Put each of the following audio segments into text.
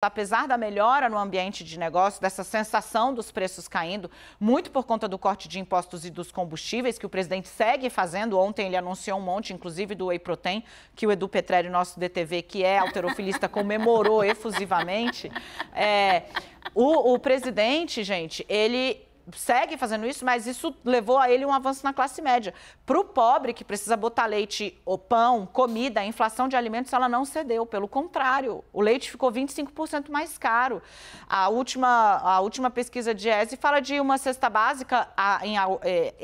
Apesar da melhora no ambiente de negócio, dessa sensação dos preços caindo, muito por conta do corte de impostos e dos combustíveis, que o presidente segue fazendo. Ontem ele anunciou um monte, inclusive do Whey Protein, que o Edu Petrelli, nosso DTV, que é halterofilista, comemorou efusivamente. O presidente, gente, ele segue fazendo isso, mas isso levou a ele um avanço na classe média. Para o pobre, que precisa botar leite, ou pão, comida, a inflação de alimentos, ela não cedeu. Pelo contrário, o leite ficou 25% mais caro. A última pesquisa de ESE fala de uma cesta básica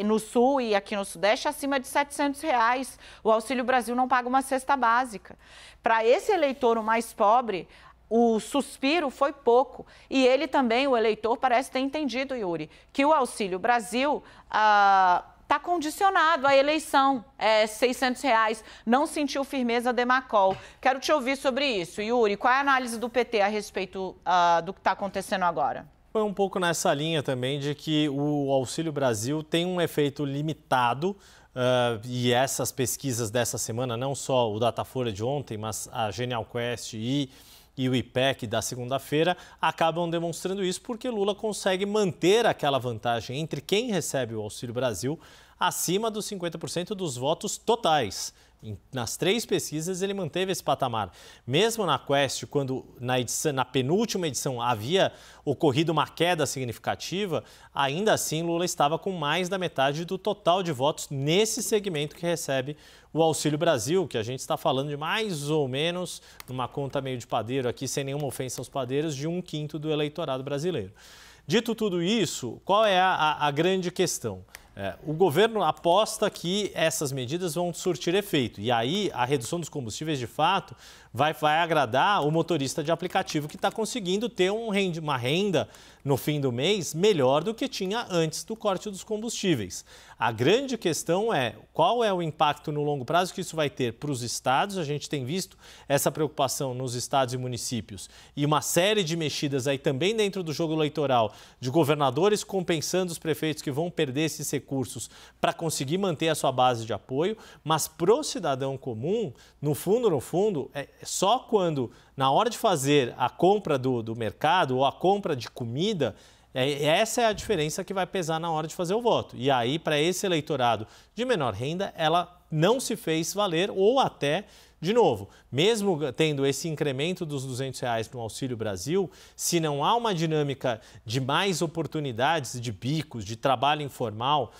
no Sul e aqui no Sudeste acima de R$700. O Auxílio Brasil não paga uma cesta básica. Para esse eleitor o mais pobre, o suspiro foi pouco. E ele também, o eleitor, parece ter entendido, Yuri, que o Auxílio Brasil está condicionado à eleição. R$600, não sentiu firmeza Demacol. Quero te ouvir sobre isso. Yuri, qual é a análise do PT a respeito do que está acontecendo agora? Foi um pouco nessa linha também de que o Auxílio Brasil tem um efeito limitado. E essas pesquisas dessa semana, não só o Datafolha de ontem, mas a Genial Quest e o IPEC da segunda-feira, acabam demonstrando isso porque Lula consegue manter aquela vantagem entre quem recebe o Auxílio Brasil acima dos 50% dos votos totais. Nas 3 pesquisas ele manteve esse patamar. Mesmo na Quest, quando na penúltima edição havia ocorrido uma queda significativa, ainda assim Lula estava com mais da metade do total de votos nesse segmento que recebe o Auxílio Brasil, que a gente está falando de mais ou menos, numa conta meio de padeiro aqui, sem nenhuma ofensa aos padeiros, de 1/5 do eleitorado brasileiro. Dito tudo isso, qual é a grande questão? O governo aposta que essas medidas vão surtir efeito. E aí, a redução dos combustíveis, de fato, vai agradar o motorista de aplicativo que está conseguindo ter uma renda no fim do mês melhor do que tinha antes do corte dos combustíveis. A grande questão é qual é o impacto no longo prazo que isso vai ter para os estados. A gente tem visto essa preocupação nos estados e municípios e uma série de mexidas aí também dentro do jogo eleitoral de governadores compensando os prefeitos que vão perder esses recursos para conseguir manter a sua base de apoio. Mas para o cidadão comum, no fundo, é só quando, na hora de fazer a compra do mercado ou a compra de comida, essa é a diferença que vai pesar na hora de fazer o voto. E aí, para esse eleitorado de menor renda, ela não se fez valer ou até, de novo, mesmo tendo esse incremento dos R$200 no Auxílio Brasil, se não há uma dinâmica de mais oportunidades de bicos, de trabalho informal,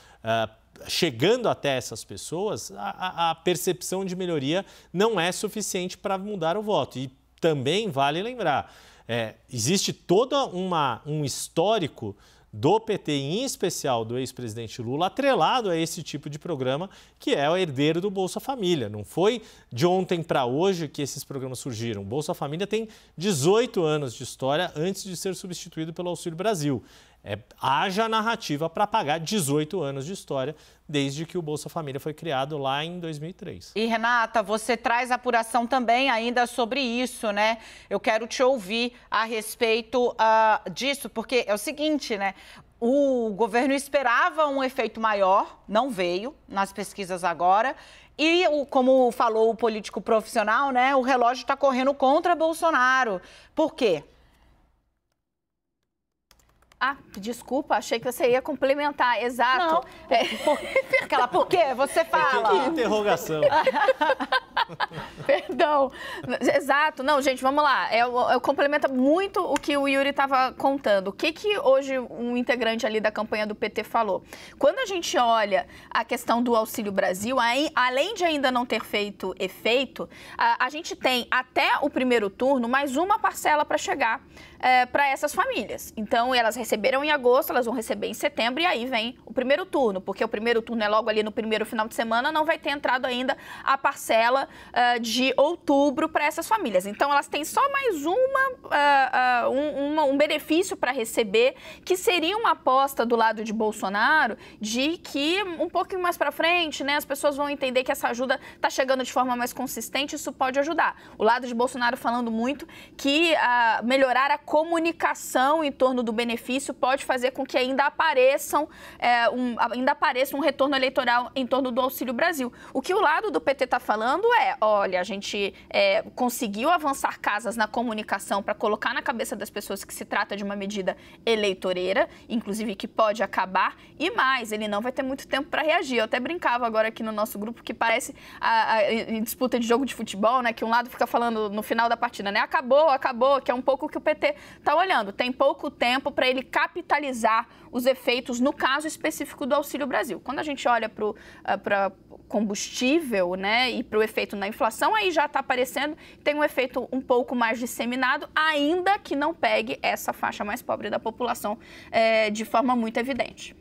chegando até essas pessoas, a percepção de melhoria não é suficiente para mudar o voto. E também vale lembrar, existe todo um histórico do PT, em especial do ex-presidente Lula, atrelado a esse tipo de programa, que é o herdeiro do Bolsa Família. Não foi de ontem para hoje que esses programas surgiram. O Bolsa Família tem 18 anos de história antes de ser substituído pelo Auxílio Brasil. Haja narrativa para pagar 18 anos de história, desde que o Bolsa Família foi criado lá em 2003. E, Renata, você traz apuração também ainda sobre isso, né? Eu quero te ouvir a respeito disso, porque é o seguinte, né? O governo esperava um efeito maior, não veio nas pesquisas agora. E, como falou o político profissional, né? O relógio está correndo contra Bolsonaro. Por quê? Desculpa, achei que você ia complementar. Exato. Não. Por quê? Você fala. Que interrogação. Perdão. Exato. Não, gente, vamos lá. Eu complemento muito o que o Yuri estava contando. O que hoje um integrante ali da campanha do PT falou? Quando a gente olha a questão do Auxílio Brasil, além de ainda não ter feito efeito, a gente tem até o primeiro turno mais uma parcela para chegar para essas famílias. Então, elas receberam em agosto, elas vão receber em setembro e aí vem o primeiro turno, porque o primeiro turno é logo ali no primeiro final de semana, não vai ter entrado ainda a parcela de outubro para essas famílias. Então, elas têm só mais um benefício para receber, que seria uma aposta do lado de Bolsonaro de que um pouquinho mais para frente, né, as pessoas vão entender que essa ajuda está chegando de forma mais consistente, isso pode ajudar. O lado de Bolsonaro falando muito que melhorar a comunicação em torno do benefício isso pode fazer com que ainda apareça um retorno eleitoral em torno do Auxílio Brasil. O que o lado do PT está falando é, olha, a gente conseguiu avançar casas na comunicação para colocar na cabeça das pessoas que se trata de uma medida eleitoreira, inclusive que pode acabar, e mais, ele não vai ter muito tempo para reagir. Eu até brincava agora aqui no nosso grupo que parece em disputa de jogo de futebol, né, que um lado fica falando no final da partida, né, acabou, que é um pouco o que o PT está olhando. Tem pouco tempo para ele capitalizar os efeitos, no caso específico do Auxílio Brasil. Quando a gente olha para combustível, né, e para o efeito na inflação, aí já está aparecendo, tem um efeito um pouco mais disseminado, ainda que não pegue essa faixa mais pobre da população de forma muito evidente.